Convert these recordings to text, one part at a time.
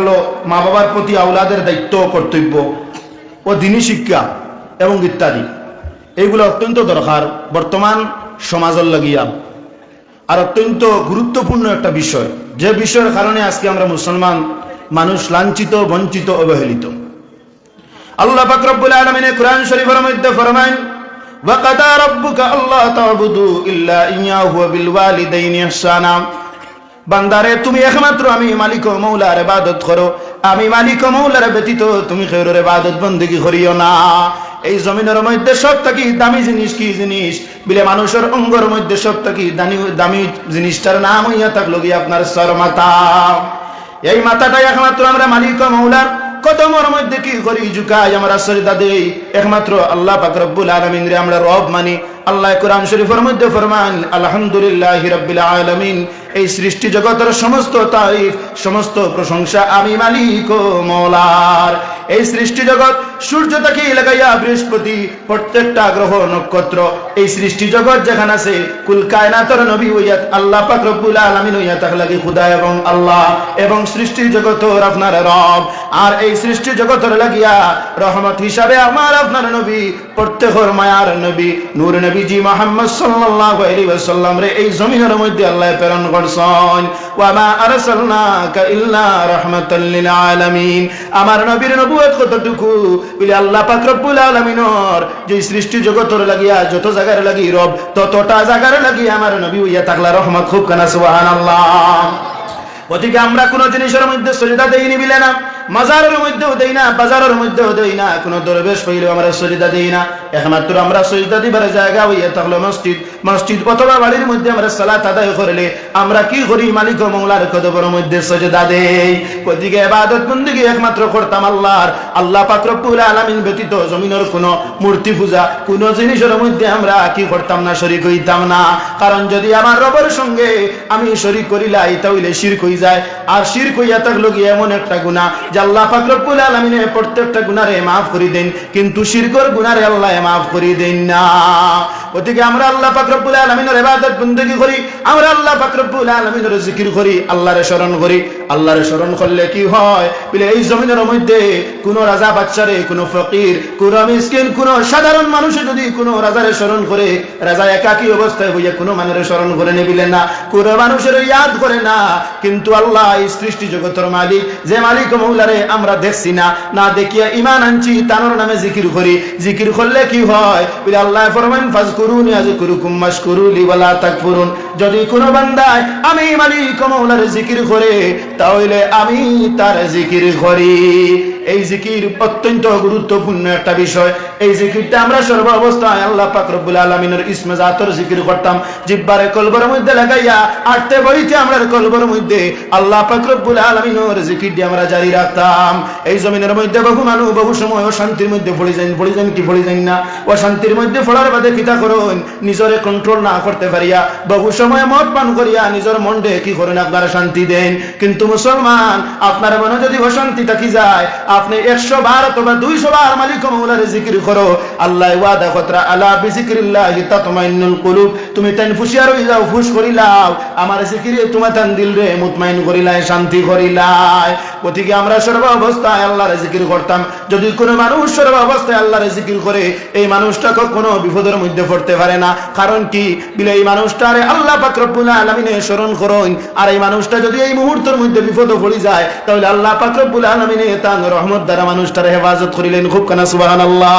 হলো মা বাবার প্রতি আওলাদের দায়িত্ব কর্তব্য ও দিনী শিক্ষা এবং ইত্যাদি, এইগুলো অত্যন্ত দরকার বর্তমান সমাজের লাগিয়া। আর অত্যন্ত গুরুত্বপূর্ণ একটা বিষয়, যে বিষয়ের কারণে আজকে আমরা মুসলমান মানুষ লাঞ্ছিত, বঞ্চিত, অবহেলিত। আল্লাহ পাক রব্বুল আলামিন কোরআন শরীফের মধ্যে ফরমায়, ওয়া কাদা রাব্বুকা আল্লা তা'বুদু ইল্লা ইয়্যাহু ওয়া বিল ওয়ালিদাইনি ইহসানা। বান্দারে, তুমি একমাত্র আমি মালিক ও মওলার ইবাদত করো, আমি মালিক ও মওলার ব্যতীত তুমি কারোর ইবাদত বندگی করিও না। এই জমিনের মধ্যে সবথেকে দামি জিনিস কি জিনিস বলে মানুষের অঙ্গের মধ্যে সবথেকে দামি জিনিসটার নাম হইয়া থাকলো কি আপনার সর মাথা। এই মাথাটাই একমাত্র আমরা মালিক ও মওলার কদমের মধ্যে কি করি, ঝুঁকাই, আমরা সজদা দেই একমাত্র আল্লাহ পাক রব্বুল আলামিন রে আমরা রব মানি। আল্লাহ কোরআন শরীফের মধ্যে ফরমান, আলহামদুলিল্লাহি রাব্বিল আলামিন, এই সৃষ্টি জগতের সমস্ত তারিফ, সমস্ত প্রশংসা আমি মালিক ও মওলার। এই সৃষ্টি জগৎ সূর্য থেকে লাগাইয়া বৃহস্পতি, প্রত্যেকটা গ্রহ নক্ষত্র, এই সৃষ্টি জগৎ যেখানে আছে কুল কায়নাতের নবী হইয়া আল্লাহ পাক রব্বুল আলামিন হইয়া তাক লাগি খুদা এবং আল্লাহ, এবং সৃষ্টি জগতের আপনার রব। আর এই সৃষ্টি জগতের লাগিয়া রহমত হিসাবে আমার আপনার নবী, প্রত্যেকের মায়ার নবী নূর নবীজি মুহাম্মদ সাল্লাল্লাহু আলাইহি ওয়াসাল্লাম রে এই জমিনের মধ্যে আল্লাহ প্রেরণ করছেন। ওয়া মা আরসালনাকা ইল্লা রাহমাতাল লিল আলামিন। আমার নবীর নবুয়ত কতটুকু বলে আল্লাহ পাক রব্বুল আলামিনের যে সৃষ্টি জগতের লাগিয়া যত জায়গার লাগি রব, ততটা জায়গার লাগি আমার নবী হইয়া থাকলা রহমত। খুব কানা সুবহানাল্লাহ। ওদিকে আমরা কোন জিনিসের মধ্যে সজদা দেইনি বিলে না, মাজারের মধ্যেও দেই না, বাজারের মধ্যেও দেই না, কোন দরবেশ হইলেও আমরা সজদা দেই না। একমাত্র আমরা সজদা দিবার জায়গা হইয়া থাকলো মসজিদ। মসজিদ অথবা বাড়ির মধ্যে আমরা সালাত আদায় করলে আমরা কি করি, মালিক ও মওলার কদমের মধ্যে সজদা দেই। ওদিকে ইবাদত বندگی একমাত্র করতাম আল্লাহর, আল্লাহ পাক রব্বুল আলামিন ব্যতীত জমিনের কোন মূর্তি পূজা, কোন জিনিসের মধ্যে আমরা কি করতাম না, শরীক হইতাম না। কারণ যদি আমার রবের সঙ্গে আমি শরীক করিলাই তাহলে শিরক হই যায়। আর শিরক হইয়া থাকলো কি এমন একটা গুনাহ যে আল্লাহ পাক রব্বুল আলামিন প্রত্যেকটা গুনাহরে maaf করে দেন, কিন্তু শিরকের গুনাহরে আল্লাহ maaf করে দেন না। ওদিকে আমরা আল্লাহ পাক রব্বুল আলামিনের ইবাদত বندگی করি, আমরা আল্লাহ পাক রব্বুল আলামিনের জিকির করি, আল্লাহরে স্মরণ করি। আল্লাহরে স্মরণ করলে কি হয় বলে এই জমিনের মধ্যে কোন রাজা বাদশারে, কোন ফকির, কোন মিসকিন, কোন সাধারণ মানুষ যদি কোন রাজারে স্মরণ করে, রাজা একাকী অবস্থায় হইয়া কোন মানুষের স্মরণ করে নেবিলে না, কোন মানুষের ইয়াদ করে না। কিন্তু আল্লাহ এই সৃষ্টি জগতের মালিক, যে মালিক ও মওলারে আমরা দেখছি না, না দেখিয়া ঈমান আনছি, তার নামে জিকির করি। জিকির করলে কি হয় বলে আল্লাহ ফরমান, ফাজকুরুনি আযকুরুকুম ওয়াশকুরুলি ওয়ালা তাকফুরুন। যদি কোন বান্দায় আমি মালিক ও মওলার জিকির করে, তাহলে আমি তার জিকির করি। এই জিকির অত্যন্ত গুরুত্বপূর্ণ একটা বিষয়। এই জিকিরটা আমরা সর্ব অবস্থায় আল্লাহ পাক রব্বুল আলামিনের ইসমে জাতর জিকির করতাম, জিহ্বারে কলবের মধ্যে লাগাইয়া আটতে বইতে আমরা কলবের মধ্যে আল্লাহ পাক রব্বুল আলামিনের জিকির দিয়ে আমরা জারি রাখতাম। এই জমিনের মধ্যে বহু মানুষ বহু সময় অশান্তির মধ্যে পড়ে যান কি পড়ে যান না। অশান্তির মধ্যে পড়ার বাদে কিতা করুন, নিজরে কন্ট্রোল না করতে পারিয়া বহু সময় মদ পান করিয়া নিজের মনকে কি করেন, আপনারা শান্তি দেন। কিন্তু মুসলমান, আপনার মনে যদি অশান্তি থাকি যায়, আপনি 100 বার অথবা 200 বার মালিক ও মওলার জিকির করো। আল্লাহ ওয়াদা কতরা, আলা বিজিক্রিল্লাহি তাতমাইন্নুল কুলুব। তুমি তাই ফুশিয়ার হই যাও, ফুশ করিলাও, আমার জিকিরে তোমার তান দিল রে মুতমাইন করিলাই, শান্তি করিলাই। ওদিকে আমরা সর্ব অবস্থায় আল্লাহর জিকির করতাম। যদি কোনো মানুষ সর্ব অবস্থায় আল্লাহর জিকির করে, এই মানুষটা কখনো বিপদের মধ্যে পড়তে পারে না। কারণ কি বলে এই মানুষটারে আল্লাহ পাক রব্বুল আলামিনে স্মরণ করুন। আর এই মানুষটা যদি এই মুহূর্তের মধ্যে বিপদে পড়ে যায়, তাহলে আল্লাহ পাক রব্বুল আলামিনে তার রহমত দ্বারা মানুষটার হেফাজত করিলেন। খুব কানা সুবহানাল্লাহ।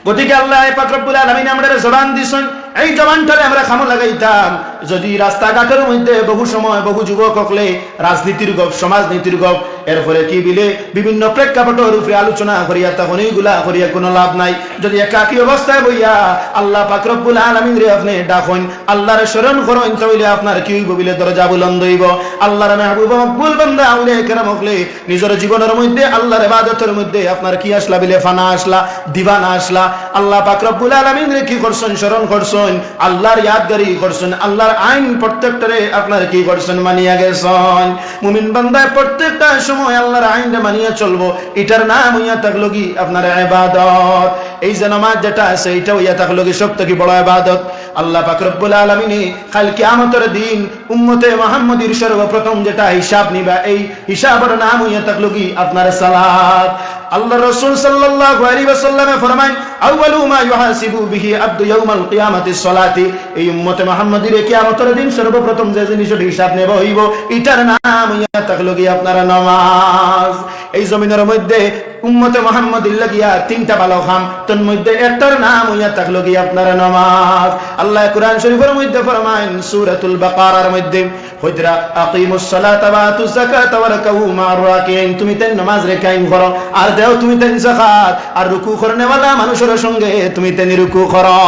গতিকে আল্লাহ পাক রব্বুল আলামিন আমাদের জবান দিছেন, এই জবানটারে আমরা খামো লাগাইতাম। যদি রাস্তাঘাটের মধ্যে বহু সময় বহু যুবক হকলে রাজনীতির গপ, সমাজনীতির গপ, এরপরে কি বিলে বিভিন্ন প্রেক্ষাপটের উপরে আলোচনা করিয়া তখন এইগুলা করিয়া কোনো লাভ নাই। যদি একাকী অবস্থায় বইয়া আল্লাহ পাক রব্বুল আলামিন রে আপনি ডাকুন, আল্লাহর স্মরণ করুন, তাহলে আপনার কি হইব বলে দরজা বুলন্দ হইব। আল্লাহর মেহবুব মকবুল বান্দা আউলিয়া কেরাম হকলে নিজের জীবনের মধ্যে আল্লাহর ইবাদতের মধ্যে আপনার কি আসলা বলে ফানা আসলা, দিবানা আসলা। আল্লাহ পাক রব্বুল আলামিন রে কি করছেন, স্মরণ করছেন, আল্লাহর ইয়াদগারি করছেন, আল্লাহর আইন প্রত্যেকটারে আপনার কি করছেন, মানিয়া গেছেন। মুমিন বান্দা প্রত্যেকটা সময় আল্লাহর আইনটা মানিয়া চলবো, এটার নাম হইয়া থাকলো কি আপনার ইবাদত। এই যে নামাজ যেটা আছে, এটা হইয়া থাকলো কি সবথেকে বড় ইবাদত। আল্লাহ পাক রব্বুল আলামিন কাল কিয়ামতের দিন উম্মতে মুহাম্মদীর সর্বপ্রথম যেটা হিসাব নিবা এই হিসাবের নাম হইয়া থাকলো কি আপনার সালাত। আল্লাহ রাসূল সাল্লাল্লাহু আলাইহি ওয়াসাল্লামে ফরমান আউয়ালু মা ইউহাসিবু বিহি আবদু ইয়াউমাল কিয়ামাতিস সালাতি, এই উম্মতে মুহাম্মদীর কিয়ামতের দিন সর্বপ্রথম যে জিনিসের হিসাব নেব হইব এটার নাম হইয়া থাকলো কি আপনার নামাজ। এই জমিনের মধ্যে উম্মতে মুহাম্মদীর লাগিয়া তিনটা ভালো কাম, তার মধ্যে একটার নাম হইয়া থাকলো কি আপনার নামাজ। আল্লাহ কুরআন শরীফের মধ্যে ফরমায়েন সূরাতুল বাকারার মধ্যে হুজরা আকিমুস সালাতা ওয়া আতুজ যাকাতা ওয়ারকাউ মা'আর রাকিন, তুমি তেন নামাজ রে কায়েম করো আর দেও তুমি তেন যাকাত, আর রুকু করনেওয়ালা মানুষের সঙ্গে তুমি তেন রুকু করো।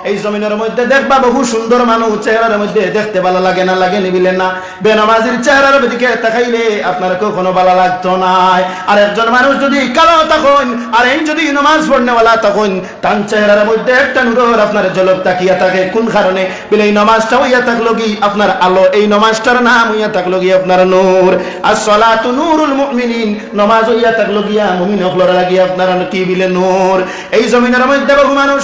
এই জমিনের মধ্যে দেখবা বহু সুন্দর মানুষ, চেহারার মধ্যে দেখতে ভালো লাগে না, লাগে নিবিলেন না, বেনামাজির চেহারার দিকে তাকাইলে আপনার কখনো ভালো লাগতো না। আর একজন মানুষ যদি কালো তখন আর এই যদি নামাজ পড়নেওয়ালা তখন তার চেহারার মধ্যে একটা নূর আপনার ঝলক তাকিয়া থাকে, কোন কারণে বলে এই নামাজটা হইয়া থাকলো কি আপনার আলো, এই নামাজটার নাম হইয়া থাকলো কি আপনার নূর। as-salatu nurul mu'minin, নামাজ হইয়া থাকলো গিয়া মুমিন হকলর লাগিয়া আপনার কি বিলে নূর। এই জমিনের মধ্যে বহু মানুষ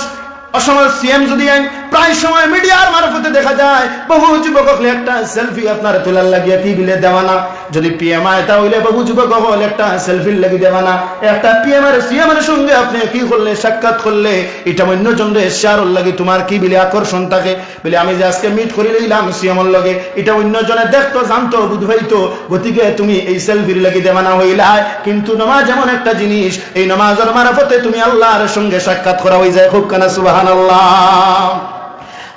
অসময় সিএম যদি প্রায় সময় মিডিয়ার মারফতে দেখা যায় বহু যুবক হলে একটা সেলফি আপনার তোলার লাগিয়া কি বিলে দেওয়ানা, যদি পিএম আয় তা হইলে বহু যুবক হলে একটা সেলফির লাগি দেওয়ানা, একটা পিএম আর সিএম এর সঙ্গে আপনি কি করলে সাক্ষাৎ করলে এটা অন্যজনরে শেয়ারর লাগি তোমার কি বিলে আকর্ষণ থাকে, বলে আমি যে আজকে মিট করে লইলাম সিএম এর লগে এটা অন্যজনে দেখতো জানতো বুঝাইতো, গতিকে তুমি এই সেলফির লাগি দেওয়ানা হইলা। কিন্তু নামাজ এমন একটা জিনিস, এই নামাজের মারফতে তুমি আল্লাহর সঙ্গে সাক্ষাৎ করা হয়ে যায়, খুব কানা সুবহানাল্লাহ।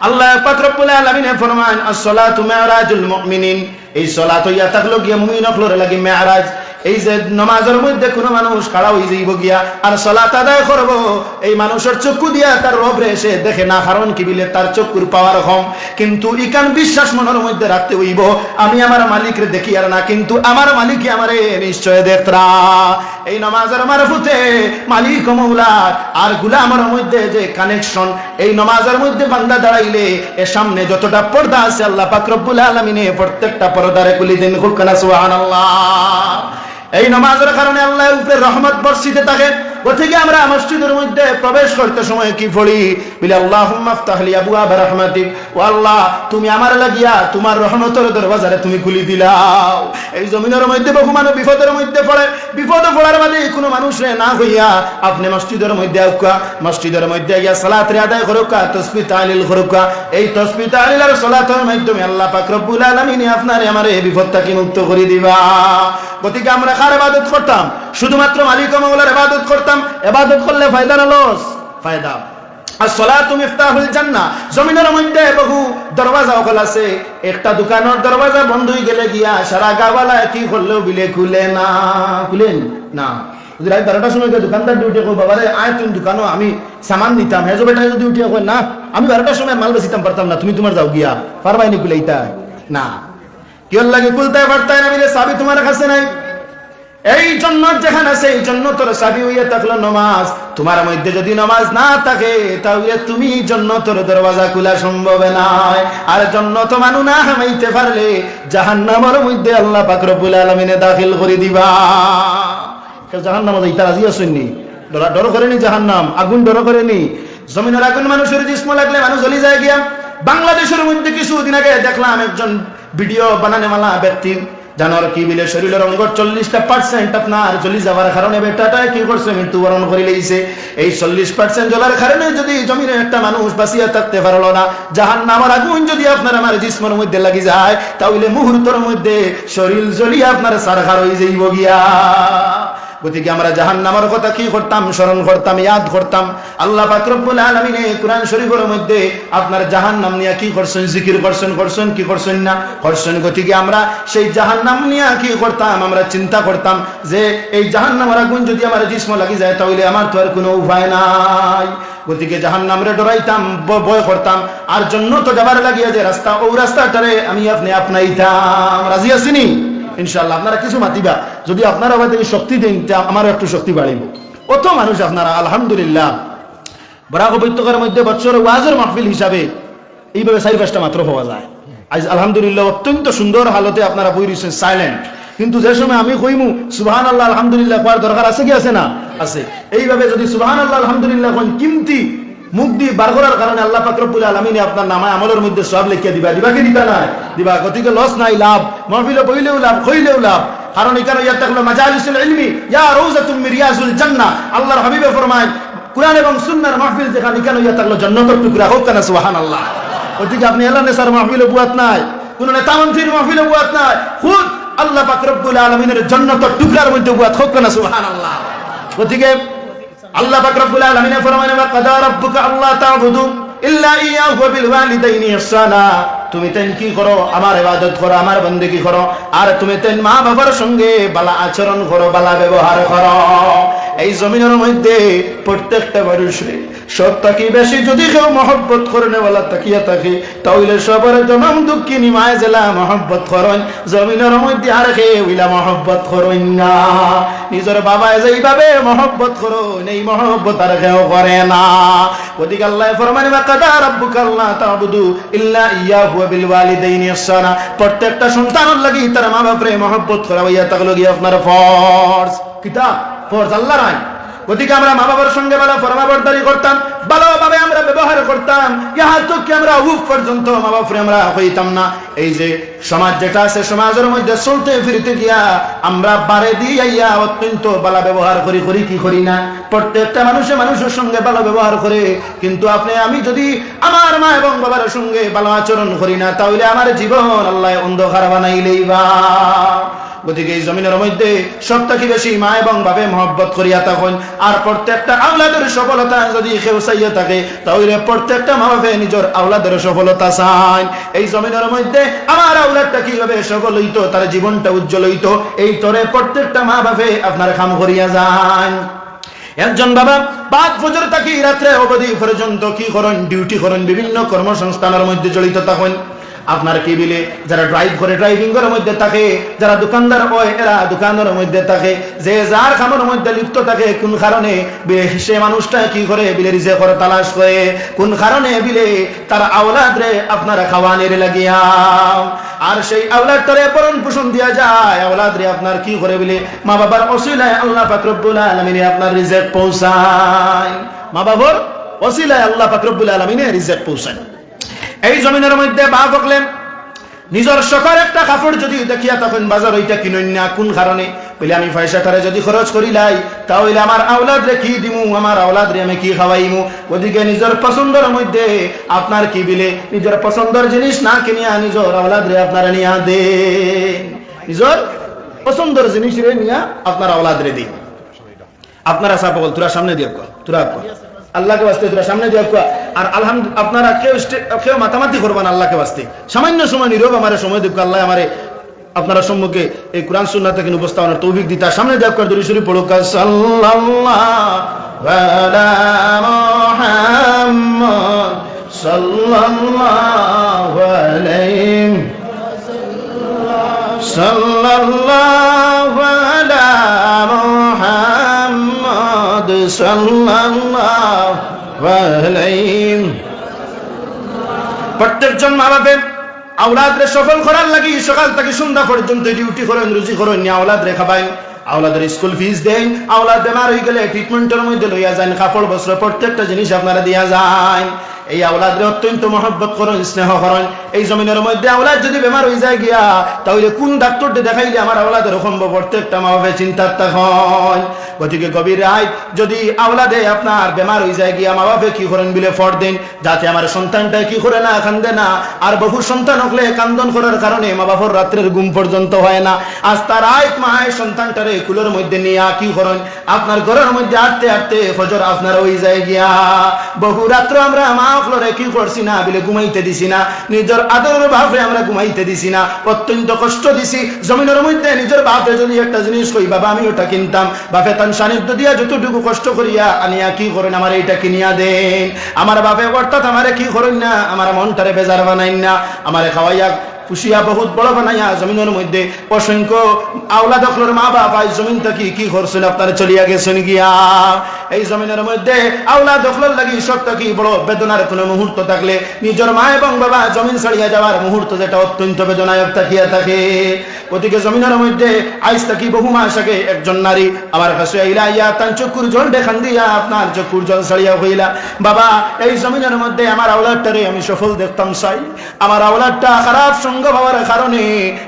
আল্লাহ পাক রব্বুল আলামিন ফরমান as-salatu mi'rajul mu'minin, এই সালাত হইয়া থাকলো গিয়া মুমিন হকলর লাগি মেরাজ। এই যে নামাজের মধ্যে কোনো মানুষ খাড়া হয়ে যাইব গিয়া আর সালাত আদায় করব, এই মানুষের চক্ষু দিয়া তার রবরে এসে দেখে না, কারণ কি বিলে তার চক্ষুর পাওয়ার কম, কিন্তু ইকান বিশ্বাস মনের মধ্যে রাখতে হইব আমি আমার মালিকরে দেখি আর না, কিন্তু আমার মালিকই আমারে নিশ্চয় দেখরা। এই নামাজের মারফতে মালিক ও মওলা আর গোলামের মধ্যে যে কানেকশন, এই নামাজের মধ্যে বান্দা দাঁড়াইলে এর সামনে যতটা পর্দা আছে আল্লাহ পাক রব্বুল আলামিন প্রত্যেকটা পর্দারে খুলে দেন, খুব কানা সুবহানাল্লাহ। এই নামাজের কারণে আল্লাহর উপরে রহমত বর্ষিতে থাকে। গতিকে আমরা মসজিদের মধ্যে প্রবেশ করতে সময় কি পড়ি, বলি আল্লাহুম্মা ইফতাহ লি আবওয়াব রাহমাতিক, ও আল্লাহ তুমি আমার লাগিয়া তোমার রহমতের দরওয়াজারে তুমি খুলে দিলাও। এই জমিনের মধ্যে বহু মানুষ বিপদের মধ্যে পড়ে, বিপদে পড়ার বাদে কোনো মানুষে না হইয়া আপনি মসজিদের মধ্যে আউকা, মসজিদের মধ্যে গিয়া সালাত রে আদায় করুকা, তাসবিহ তাহলিল করুকা। এই তাসবিহ তাহলিল আর সালাতের মাধ্যমে আল্লাহ পাক রব্বুল আলামিন আপনারে আমারে এই বিপদ থেকে মুক্ত করে দিবা। গতিকে আমরা কার ইবাদত করতাম? শুধুমাত্র মালিক ও মাওলার ইবাদত করতাম। ইবাদত করলে ফায়দা না লস? ফায়দা। as-salatu miftahul জান্নাহ, জমিনের মধ্যে বহু দরওয়াজা ওখাল আছে, একটা দোকানের দরওয়াজা বন্ধ হয়ে গেলে গিয়া সারা গাওয়ালা কি করলেও বিলে খুলে না, খুলেন না। যদি রাত 12টার সময় দোকানদার ডিউটি কো বাবারে আয় তুমি দোকানও আমি সামান নিতাম, হেজো বেটা যদি উঠে কই না আমি 12টার সময় মাল বেচিতাম পারতাম না, তুমি তোমার যাও গিয়া পারবাই নি খুলাইতা না, কি লাগে খুলতে পারতাই না, বলে চাবি তোমার কাছে নাই। এই জন্য যেখানে আছে এই জন্য তোর চাবি হইয়া থাকলো নামাজ। তোমার মধ্যে যদি নামাজ না থাকে তাহলে তুমি জান্নাতের দরওয়াজা খোলা সম্ভব নয়। আর জান্নাত মানু না হামাইতে পারলে জাহান্নামের মধ্যে আল্লাহ পাক রব্বুল আলামিনে দাখিল করে দিবা। কেউ জাহান্নামে যাইতে রাজি আছেননি? ডর করেনি জাহান্নাম, আগুন ডর করেনি? জমিনের আগুন মানুষের জিস্ম লাগলে মানুষ জ্বলি যায় গিয়া। বাংলাদেশের মধ্যে কিছুদিন আগে দেখলাম একজন ভিডিও বানানেওয়ালা ব্যক্তি জানার কি বিলে শরীরের অঙ্গ 40% আপনার জ্বলি যাওয়ার কারণে বেটাটা কি করছে মৃত্যুবরণ করে লইছে। এই 40% জ্বলার কারণে যদি জমিনে একটা মানুষ বাঁচিয়া থাকতে পারলো না, জাহান্নামের আগুন যদি আপনার আমার জিসমের মধ্যে লাগি যায় তাহলে মুহূর্তের মধ্যে শরীর জ্বলিয়ে আপনার সারখার হয়ে যাইব গিয়া। গতিকে আমরা জাহান্নামের কথা কি করতাম? স্মরণ করতাম, ইয়াদ করতাম। আল্লাহ পাক রব্বুল আলামিন কুরআন শরীফের মধ্যে আপনার জাহান্নাম নিয়ে কি করছেন? জিকির করছেন কি করছেন না করছেন। গতিকে আমরা সেই জাহান্নাম নিয়ে কি করতাম? আমরা চিন্তা করতাম যে এই জাহান্নামের আগুন যদি আমার জিসম লাগি যায় তাহলে আমার তো আর কোনো উপায় নাই। গতিকে জাহান্নামরে ডরাইতাম, ভয় করতাম। আর জন্য তো যাবার লাগিয়া যে রাস্তা, ও রাস্তাটারে আমি আপনি আপনাইতাম। রাজি আছিনি? ইনশাআল্লাহ আপনারা কিছু মাতিবা, যদি আপনারা আমাদের শক্তি দেন আমারও একটু শক্তি বাড়িব। কত মানুষ আপনারা আলহামদুলিল্লাহ বরাক উপত্যকার মধ্যে বছর ওয়াজের মাহফিল হিসাবে এইভাবে 4-5টা মাত্র পাওয়া যায়। আজ আলহামদুলিল্লাহ অত্যন্ত সুন্দর হালতে আপনারা বই রয়েছেন, সাইলেন্ট। কিন্তু যে সময় আমি কইমু সুবহানাল্লাহ আলহামদুলিল্লাহ করার দরকার আছে কি আছে না? আছে। এইভাবে যদি সুবহানাল্লাহ আলহামদুলিল্লাহ কোন কিমতি মুখ দিয়ে বার করার কারণে আল্লাহ পাক রব্বুল আলামিন আপনার নামায় আমলের মধ্যে সওয়াব লিখিয়ে দিবা কি দিতা না দিবা। গতিকে লস নাই, লাভ, মাহফিলে বইলেও লাভ, খইলেও লাভ। কারণ এখানে ইয়াতাকলু মাজালিসুল ইলমি ইয়া রাউযাতুম মিন রিয়াজুল জান্নাহ। আল্লাহর হাবিবে ফরমায় কুরআন এবং সুন্নাহর মাহফিল যেখানে এখানে ইয়াতাকলু জান্নাতের টুকরা হোক না, সুবহানাল্লাহ। ওদিকে আপনি এলা নেসার মাহফিলে বুয়াত নাই, কোন নেতা মন্ত্রীর মাহফিলে বুয়াত নাই, খুদ আল্লাহ পাক রব্বুল আলামিনের জান্নাতের টুকরার মধ্যে বুয়াত হোক না, সুবহানাল্লাহ। ওদিকে আল্লাহ পাক রব্বুল আলামিন ফরমায় ওয়া কাদা রাব্বুকা আল্লা তা'বুদু ইল্লা ইয়াহু ওয়া বিল ওয়ালিদাইনি ইহসানা। তুমি তেন কি করো, আমার ইবাদত করো, আমার বন্দেগী করো, আর তুমি তেন মা বাবার সঙ্গে বালা আচরণ করো, বালা ব্যবহার করো। এই জমিনের মধ্যে প্রত্যেকটা মানুষের সব থাকি বেশি যদি কেউ মহব্বত করনে বলা তাকিয়া থাকি, তাহলে সবার জনম দুঃখিনী মায় জেলা মহব্বত করেন, জমিনের মধ্যে আর কেউ ইলা মহব্বত করেন না। নিজের বাবায় যেইভাবে মহব্বত করুন, এই মহব্বত আর কেউ করে না। ওদিকে আল্লাহ ফরমান ওয়া কাদা রাব্বুকা আল্লা তা'বুদু ইল্লা ইয়াহু ওয়া বিল ওয়ালিদাইনি ইহসানা। প্রত্যেকটা সন্তানের লাগি তার মা বাপরে মহব্বত করা হইয়া থাকলো গিয়ে আপনার ফরজ। কিতাব ফরজ আল্লাহর আইন। গতিকে আমরা মা বাবার সঙ্গে ভালো ফরমাবরদারি করতাম, ভালোভাবে আমরা ব্যবহার করতাম, ইহা তো কি আমরা উফ পর্যন্ত মা বাপরে আমরা হইতাম না। এই যে সমাজ যেটা আছে, সমাজের মধ্যে চলতে ফিরতে গিয়া আমরা বারে দিয়া অত্যন্ত ভালো ব্যবহার করি কি করি না? প্রত্যেকটা মানুষের সঙ্গে ভালো ব্যবহার করে, কিন্তু আপনি আমি যদি আমার মা এবং বাবার সঙ্গে ভালো আচরণ করি না, তাহলে আমার জীবন আল্লাহ অন্ধকার বানাইলেই বা। গতিকে এই জমিনের মধ্যে সব থেকে বেশি মা এবং বাবা মহব্বত করিয়া থাকুন। আর প্রত্যেকটা আওলাদের সফলতা যদি কেউ চাইয়া থাকে, তাহলে প্রত্যেকটা মা বাবা নিজের আওলাদের সফলতা চান। এই জমিনের মধ্যে আমার আওলাদটা কিভাবে সফল হইতো, তার জীবনটা উজ্জ্বল হইতো, এই তরে প্রত্যেকটা মা বাবা আপনার কাম করিয়া যান। একজন বাবা পাঁচ বছর থাকি রাত্রে অবধি পর্যন্ত কি করেন, ডিউটি করেন, বিভিন্ন কর্মসংস্থানের মধ্যে জড়িত থাকুন। আপনার কি বিলে যারা ড্রাইভ করে ড্রাইভিং এর মধ্যে থাকে, যারা দোকানদার হয় এরা দোকানের মধ্যে থাকে, যে যার কামের মধ্যে লিপ্ত থাকে, কোন কারণে সে মানুষটা কি করে বিলে রিজে করে তালাশ করে, কোন কারণে বিলে তার আওলাদ রে আপনারা খাওয়ানির লাগিয়া, আর সেই আওলাদ তারে পরণ পোষণ দিয়া যায়, আওলাদ রে আপনার কি করে বিলে মা বাবার ওসিলায় আল্লাহ পাক রব্বুল আলামিন আপনার রিজিক পৌঁছায়। মা বাবার ওসিলায় আল্লাহ পাক রব্বুল আলামিন রিজিক পৌঁছায়। এই জমিনের মধ্যে বা বকলেন নিজের শখের একটা কাপড় যদি দেখিয়া তখন বাজার ওইটা কিনুন না, কোন কারণে বলে আমি পয়সাটারে যদি খরচ করিলাই, তাহলে আমার আওলাদ রে কি দিমু, আমার আওলাদ রে আমি কি খাওয়াইমু। ওদিকে নিজের পছন্দের মধ্যে আপনার কি বিলে নিজের পছন্দের জিনিস না কিনিয়া নিজের আওলাদ রে আপনারা নিয়া দেন, নিজের পছন্দের জিনিস রে নিয়া আপনার আওলাদ রে দিন। আপনারা সাপল তোরা সামনে দিয়ে তোরা আল্লাহকে বাস্তে তোরা সামনে দিয়ে আর আলহামদুলিল্লাহ আপনারা কেউ মাতামাতি করবেন, আল্লাহকে বাস্তে সামান্য সময় নীরব আমার সময় দেখ, আল্লাহ আমারে আপনারা সম্মুখে এই কোরআন সুন্নাহ থেকে উপস্থাপনের তৌফিক দিতে। সামনে দেখ দরুদ শরীফ পড়ুক, সাল্লাল্লাহু আলা মুহাম্মদ সাল্লাল্লাহু আলাইহি সাল্লাল্লাহু আলা মুহাম্মদ সাল্লাল্লাহু আলাইহি। প্রত্যেকজন মা বাবা আওলাদরে সফল করার লাগি সকাল থেকে সন্ধ্যা পর্যন্ত ডিউটি করেন, রুজি করেন, আওলাদ রে খাবাই, আওলাদের স্কুল ফিস দেন, আওলাদ বেমার হয়ে গেলে ট্রিটমেন্টের মধ্যে লইয়া যান, কাপড় বস্ত্র প্রত্যেকটা জিনিস আপনারা দিয়া যায়। এই আওলাদরে অত্যন্ত মহব্বত করেন, স্নেহ করেন। এই জমিনের মধ্যে আওলাদ যদি বেমার হয়ে যায় গিয়া, তাহলে কোন ডাক্তারকে দেখাইলে আমার আওলাদের সম্ভব, প্রত্যেকটা মা বাবা চিন্তার তখন। গতিকে গভীর রাত যদি আওলাদে আপনার বেমার হয়ে যায় গিয়া, মা বাবা কি করেন বিলে ফর দেন, যাতে আমার সন্তানটা কি করে না কান্দে না। আর বহু সন্তান হলে কান্দন করার কারণে মা বাবার রাত্রের ঘুম পর্যন্ত হয় না। আজ তার আয় মায় সন্তানটারে কুলের মধ্যে নিয়ে কি করেন, আপনার ঘরের মধ্যে আটতে আটতে ফজর আপনার হয়ে যায় গিয়া। বহু রাত্র আমরা মা ফ্লোরে কি করছি না বিলে ঘুমাইতে দিছি না, নিজের আদরের বাপরে আমরা ঘুমাইতে দিছি না, অত্যন্ত কষ্ট দিছি। জমিনের মধ্যে নিজের বাপরে যদি একটা জিনিস কই, বাবা আমি ওটা কিনতাম, বাপে তার সান্নিধ্য দিয়া যতটুকু কষ্ট করিয়া আনিয়া কি করেন আমার এইটা কিনিয়া দেন। আমার বাপে অর্থাৎ আমারে কি করেন না, আমার মনটারে বেজার বানাইন না, আমারে খাওয়াইয়া কুশিয়া বহুত বড় বানাইয়া জমিনের মধ্যে অসংখ্য আওলাদ হকলের মা বাবা এই জমিন থেকে কি করছেন আপনারা চলিয়া গেছেন গিয়া এই জমিনের মধ্যে আওলাদ হকলের লাগি সব থেকে বড় বেদনার কোনো মুহূর্ত থাকলে নিজের মা এবং বাবা জমিন ছাড়িয়া যাওয়ার মুহূর্ত যেটা অত্যন্ত বেদনায়ক থাকিয়া থাকে ওদিকে জমিনের মধ্যে আইস থাকি বহু মাস আগে একজন নারী আমার কাছে আইলা ইয়া তার চক্ষুর জল দেখান দিয়া আপনার চক্ষুর জল ছাড়িয়া হইলা বাবা এই জমিনের মধ্যে আমার আওলাদটারে আমি সফল দেখতাম চাই আমার আওলাদটা খারাপ সঙ্গ হওয়ার কারণে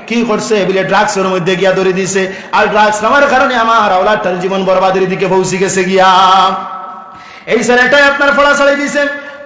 কি করছে বলে ড্রাগসের মধ্যে গিয়া ধরে দিছে আর ড্রাগস নেওয়ার কারণে আমার আওলাদটার জীবন বরবাদের দিকে পৌঁছে গেছে গিয়া এই ছেলেটাই আপনার ফলা ছাড়িয়ে দিছে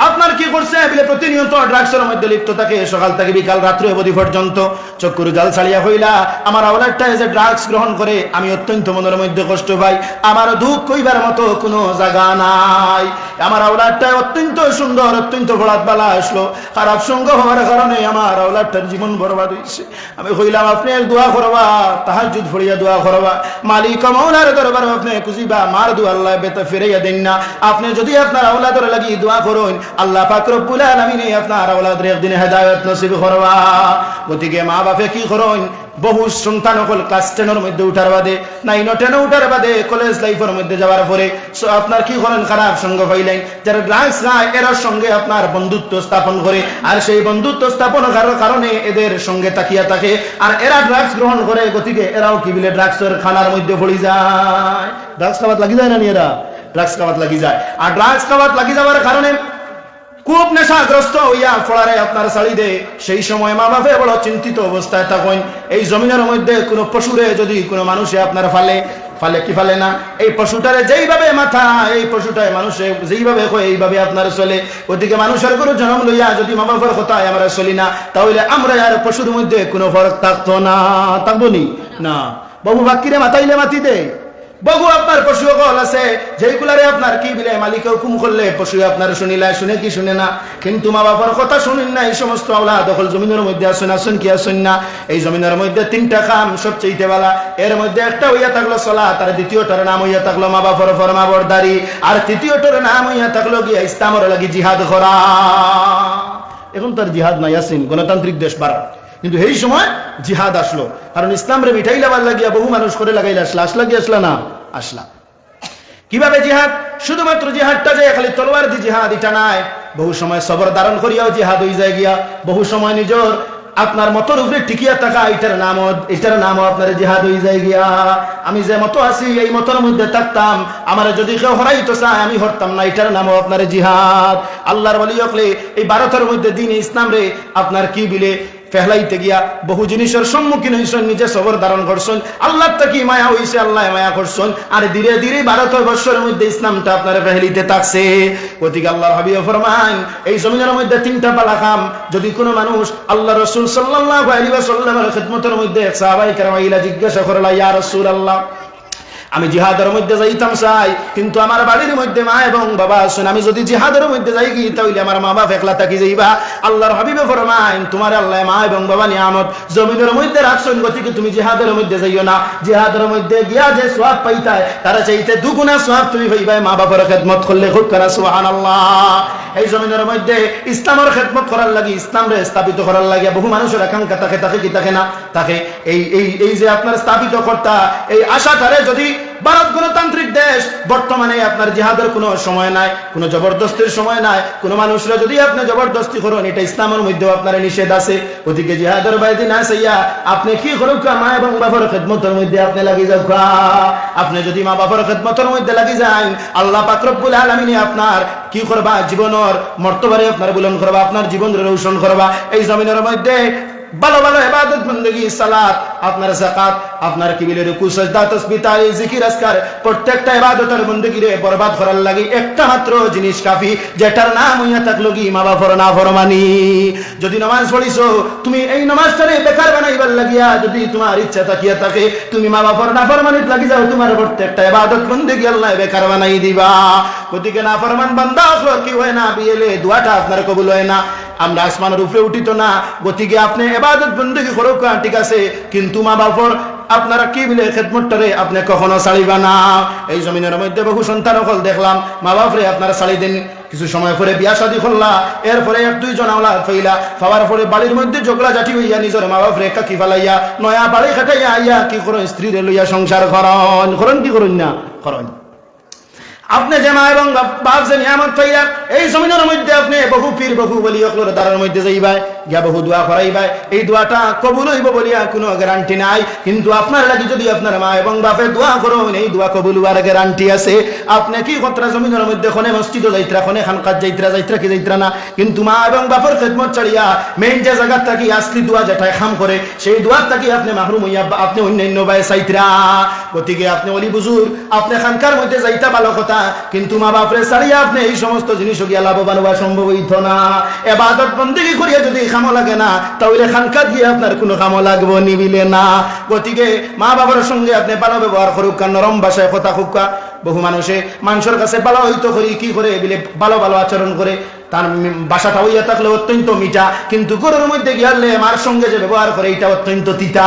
আপনার কি করছে বলে প্রতিনিয়ত ড্রাগসের মধ্যে লিপ্ত থাকে সকাল থেকে বিকাল রাত্রি অবধি পর্যন্ত চক্ষুর জাল ছাড়িয়া হইলা আমার আওলাদটা যে ড্রাগস গ্রহণ করে আমি অত্যন্ত মনের মধ্যে কষ্ট পাই আমার দুঃখ কইবার মতো কোনো জায়গা নাই আমার আওলাদটা অত্যন্ত সুন্দর অত্যন্ত ফলাত বালা আসলো খারাপ সঙ্গ হওয়ার কারণে আমার আওলাদটার জীবন বরবাদ হইছে আমি কইলাম আপনি দোয়া করবা তাহাজ্জুদ পড়িয়া দোয়া করবা মালিক মাওলার দরবারে আপনি খুঁজিবা মার দোয়া আল্লাহ বেতা ফিরাইয়া দেন না আপনি যদি আপনার আওলাদের লাগি দোয়া করুন আল্লাহ পাক রব্বুল আলামিন আপনার আওলাদের একদিন হেদায়েত নসিব করবা গতিকে মা বাপে কি করুন বহু সন্তান হল ক্লাস 10 এর মধ্যে উঠার বাদে 9 ও 10 উঠার বাদে কলেজ লাইফের মধ্যে যাওয়ার পরে আপনার কি করেন খারাপ সঙ্গ পাইলেন যারা ড্রাগস খায় এর সঙ্গে আপনার বন্ধুত্ব স্থাপন করে আর সেই বন্ধুত্ব স্থাপন করার কারণে এদের সঙ্গে তাকিয়া থাকে আর এরা ড্রাগস গ্রহণ করে গতিকে এরাও কি বলে ড্রাগসের খানার মধ্যে পড়ে যায় ড্রাগস খাওয়াত লাগি যায় না এরা ড্রাগস খাওয়াত লাগি যায় আর ড্রাগস খাওয়াত লাগি যাওয়ার কারণে খুব নেশাগ্রস্ত হইয়া ফলারে আপনার ছাড়ি দে সেই সময় মা বাপে বড় চিন্তিত অবস্থায় থাকেন এই জমিনের মধ্যে কোনো পশুরে যদি কোনো মানুষে আপনার ফালে কি ফালে না এই পশুটারে যেইভাবে মাথা এই পশুটায় মানুষে যেইভাবে হয় এইভাবে আপনার চলে ওদিকে মানুষের কোনো জন্ম লইয়া যদি মা বাবার কথায় আমরা চলি না তাহলে আমরা আর পশুর মধ্যে কোনো ফরক থাকতো না থাকবো না বাবু বাক্কিরে মাথাইলে মাতি দে বহু আপনার পশু সকল আছে যেইগুলারে আপনার কি বিলে মালিকে হুকুম করলে পশু আপনার শুনিলা শুনে কি শুনে না কিন্তু মা বাবার কথা শুনেন না এই সমস্ত আওলাদ দখল জমিনের মধ্যে আসেন কি আসেন না এই জমিনের মধ্যে 3টা কাম সবচেয়ে ভালো এর মধ্যে একটা হইয়া থাকলো সালাত আর দ্বিতীয়টার নাম হইয়া থাকলো মা বাবার ফরমাবরদারি আর তৃতীয়টার নাম হইয়া থাকলো গিয়া ইসলামের লাগি জিহাদ করা এখন তার জিহাদ নাই আসেন গণতান্ত্রিক দেশ ভারত কিন্তু এই সময় জিহাদ আসলো কারণ ইসলামরে মিঠাই লাগার লাগিয়া বহু মানুষ করে লাগাইলে আসলা কি আসলা না আসলা কিভাবে জিহাদ শুধুমাত্র জিহাদটা যে খালি তলোয়ার দিয়ে জিহাদ এটা নাই বহু সময় সবর ধারণ করিয়াও জিহাদ হয়ে যায় গিয়া বহু সময় নিজের আপনার মতর উপরে টিকিয়া থাকা এটার নামও আপনার জিহাদ হয়ে যায় গিয়া আমি যে মতো আছি এই মতর মধ্যে থাকতাম আমার যদি কেউ হরাইতো চায় আমি হরতাম না এটার নামও আপনার জিহাদ আল্লাহর ওলি হকলে এই ভারতের মধ্যে দিন ইসলাম রে আপনার কি বিলে ফেলাইতে গিয়া বহু জিনিসের সম্মুখীন হইছেন নিজে সবর ধারণ করছেন আল্লাহর তাকি মায়া হইছে আল্লাহ মায়া করছেন আর ধীরে ধীরে 12 বছরের মধ্যে ইসলামটা আপনারা ফেলাইতে থাকছে গতিকে আল্লাহর হাবিব ফরমান এই জমিনের মধ্যে 3টা পালা কাম যদি কোনো মানুষ আল্লাহ রাসূল সাল্লাল্লাহু আলাইহি ওয়াসাল্লামের খিদমতের মধ্যে সাহাবায়ে কেরাম আইলা জিজ্ঞাসা করলা ইয়া রাসূলুল্লাহ আমি জিহাদের মধ্যে যাইতাম চাই কিন্তু আমার বাড়ির মধ্যে মা এবং বাবা আছেন আমি যদি জিহাদের মধ্যে যাই কি তাহলে আমার মা বাবা একলা থাকি যাইবা আল্লাহর হাবিবে ফরমায়েন তোমার আল্লাহ মা এবং বাবা নিয়ামত জমিনের মধ্যে রাখছেন গতিকে তুমি জিহাদের মধ্যে যাইও না জিহাদের মধ্যে গিয়া যে সওয়াব পাইতায় তারা চাইতে দুগুণা সওয়াব তুমি পাইবা মা বাবার খেদমত করলে খুব করা সুবহানাল্লাহ এই জমিনের মধ্যে ইসলামের খেদমত করার লাগি ইসলামরে স্থাপিত করার লাগি বহু মানুষের আকাঙ্ক্ষা থাকে কি থাকে না থাকে এই যে আপনার স্থাপিত কর্তা এই আশাটারে যদি ভারত গণতান্ত্রিক দেশ বর্তমানে আপনার জিহাদের কোনো সময় নাই কোনো জবরদস্তির সময় নাই কোনো মানুষরা যদি আপনি জবরদস্তি করেন এটা ইসলামের মধ্যে আপনার নিষেধ আছে ওদিকে জিহাদের বাইরে না চাইয়া আপনি কি করুক মা এবং বাবার খেদমতের মধ্যে আপনি লাগি যাও আপনি যদি মা বাবার খেদমতের মধ্যে লাগি যান আল্লাহ পাক রব্বুল আলামিন আপনার কি করবা জীবনের মর্তবারে আপনার বুলন্দ করবা আপনার জীবন রোশন করবা এই জমিনের মধ্যে ভালো ভালো ইবাদত বندگی সালাত আপনার যাকাত আপনার কি বলে রুকু সাজদা তাসবিহ তাহলিল জিকির আজকার প্রত্যেকটা ইবাদতের বندگی রে বরবাদ করার লাগি একটা মাত্র জিনিস কাফি যেটার নাম হইয়া থাকলো কি মা বাবার নাফরমানি যদি নামাজ পড়িছো তুমি এই নামাজটারে বেকার বানাইবার লাগিয়া যদি তোমার ইচ্ছা থাকিয়া থাকে তুমি মা বাবার নাফরমানিত লাগি যাও তোমার প্রত্যেকটা ইবাদত বندگی আল্লাহ বেকার বানাই দিবা গতিকে নাফরমান বান্দা আসলে কি হয় না বিয়েলে দোয়াটা আপনার কবুল হয় না আমরা আসমানের উপরে উঠিত না গতিকে আপনি ইবাদত বندگی করো ঠিক আছে কিন্তু মা বাবার আপনারা কি বলে খেদমতটারে আপনি কখনো ছাড়িবা না। এই জমিনের মধ্যে বহু সন্তান সকল দেখলাম মা বাপরে আপনারা ছাড়ি দেন, কিছু সময় পরে বিয়া শাদী করলা, এরপরে এক দুইজন আওলাদ ফইলা, পাওয়ার পরে বাড়ির মধ্যে ঝগড়া ঝাঁটি হইয়া নিজের মা বাপরে কাকি ফেলাইয়া নয়া বাড়ি খাটাইয়া আইয়া কি করো স্ত্রীরে লইয়া সংসার করন কি করুন না করন। আপনি যে মা এবং বাপ যে নিয়ামত পাইয়া এই জমিনের মধ্যে আপনি বহু পীর বহু বলি অকলোর দ্বারার মধ্যে যাইবাই গিয়া বহু দোয়া করাইবাই, এই দোয়াটা কবুল হইব বলিয়া কোনো গ্যারান্টি নাই। কিন্তু আপনার লাগি যদি আপনার মা এবং বাপে দোয়া করুন, এই দোয়া কবুল হওয়ার গ্যারান্টি আছে। আপনি কি কতরা জমিনের মধ্যে খনে মসজিদ যাইত্রা, খনে খানকাত যাইত্রা কি যাইত্রা না, কিন্তু মা এবং বাপের খেদমত ছাড়িয়া মেইন যে জায়গার থাকি আসলি দোয়া যেটাই খাম করে সেই দোয়ার থাকি আপনি মাহরুম হইয়া আপনি অন্যান্য বাই চাইত্রা। গতিকে আপনি অলি বুজুর আপনি খানকার মধ্যে যাইতা ভালো কথা, কিন্তু মা বাপরে ছাড়িয়া আপনি এই সমস্ত জিনিস গিয়া লাভবান হওয়া সম্ভব হইত না। ইবাদত বন্দেগী করিয়া যদি কামো লাগে না তাহলে খানকাত গিয়ে আপনার কোনো কামো লাগবো নিবিলে না। গতিকে মা বাবার সঙ্গে আপনি ভালো ব্যবহার করুক, নরম ভাষায় কথা খুকা। বহু মানুষের কাছে ভালো হইতো করি কি করে বলে ভালো ভালো আচরণ করে, তার বাসাটা হইয়া থাকলে অত্যন্ত মিঠা, কিন্তু ঘরের মধ্যে গিয়ালে মার সঙ্গে যে ব্যবহার করে এটা অত্যন্ত তিতা।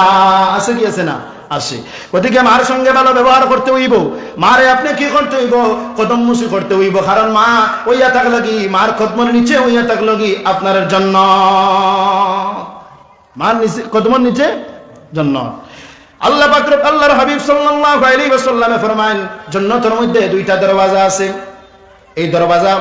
আছে কি আছে না আসে। গতিকে মার সঙ্গে ভালো ব্যবহার করতে হইব, মারে আপনি কি করতে হইব কদম মুসি করতে হইব, কারণ মা হইয়া থাকলো কি মার কদমের নিচে হইয়া থাকলো কি আপনার জন্য, মার নিচে কদমের নিচে জন্য। আল্লাহ পাক আল্লাহর হাবিব সাল্লাল্লাহু আলাইহি ওয়াসাল্লামে ফরমান জান্নাতের মধ্যে দুইটা দরওয়াজা আছে, এই দরওয়াজা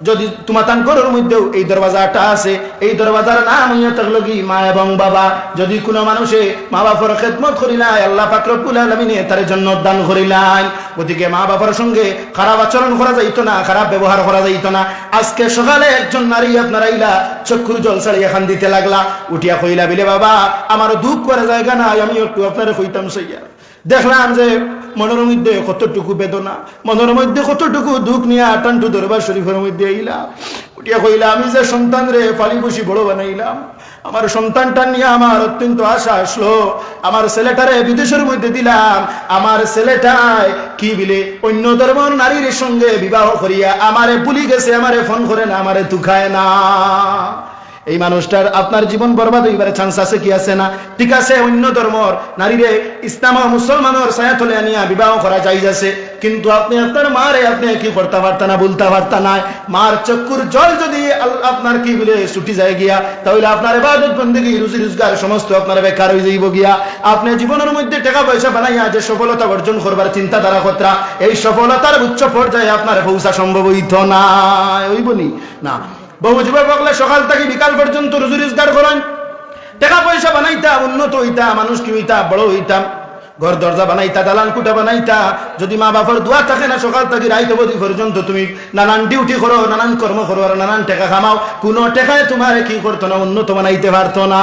যদি তোমার তান ঘরের মধ্যেও এই দরওয়াজাটা আছে, এই দরওয়াজার নাম হইয়া থাকলো কি মা এবং বাবা। যদি কোনো মানুষে মা বাবার খেদমত করিলাই আল্লাহ পাক রব্বুল আলামিনে তার জন্য দান করিলাই। গতিকে মা বাবার সঙ্গে খারাপ আচরণ করা যাইতো না, খারাপ ব্যবহার করা যাইতো না। আজকে সকালে একজন নারী আপনার আইলা চক্ষুর জল ছাড়িয়া খান দিতে লাগলা, উঠিয়া কইলা বিলে বাবা আমার দুঃখ করার জায়গা নাই, আমি একটু আপনারা কইতাম সইয়া। দেখলাম যে মনের মধ্যে কতটুকু বেদনা, মনের মধ্যে কতটুকু দুঃখ নিয়ে আটান্টু দরবার শরীফের মধ্যে আইলাম, উঠিয়া কইলা আমি যে সন্তান রে পালি বসি বড় বানাইলাম, আমার সন্তানটা নিয়ে আমার অত্যন্ত আশা আসলো, আমার ছেলেটারে বিদেশের মধ্যে দিলাম, আমার ছেলেটাই কি বিলে অন্য ধর্মের নারীর সঙ্গে বিবাহ করিয়া আমারে ভুলি গেছে, আমারে ফোন করে না, আমারে তুখায় না। এই মানুষটার আপনার জীবন বরবাদ হইবার চান্স আছে কি আছে না? ঠিক আছে অন্য ধর্মর নারীরে ইসলাম ও মুসলমানের ছায়াতলে আনিয়া বিবাহ করা যাইছে, কিন্তু আপনি আপনার মারে আপনি কি করতে পারতা না, বলতে পারতা না। মার চক্ষুর জল যদি আপনার কি বলে ছুটি যায় গিয়া তাহলে আপনার ইবাদত বন্দেগী রুজি রোজগার সমস্ত আপনার বেকার হয়ে যাইব গিয়া। আপনি জীবনের মধ্যে টাকা পয়সা বানাইয়া যে সফলতা অর্জন করবার চিন্তাধারা কতরা, এই সফলতার উচ্চ পর্যায়ে আপনার পৌঁছা সম্ভব হইত না, হইবনি না। বহু যুবক বললে সকাল থেকে বিকাল পর্যন্ত রুজি রোজগার করেন, টাকা পয়সা বানাইতা, উন্নত হইতা, মানুষ কি হইতা, বড় হইতাম, ঘর দরজা বানাইতা, দালান কুটা বানাইতা। যদি মা বাবার দোয়া থাকে না সকাল থেকে রাইত অবধি পর্যন্ত তুমি নানান ডিউটি করো, নানান কর্ম করো, আর নানান টাকা কামাও, কোনো টাকায় তোমার কি করতো না, উন্নত বানাইতে পারতো না।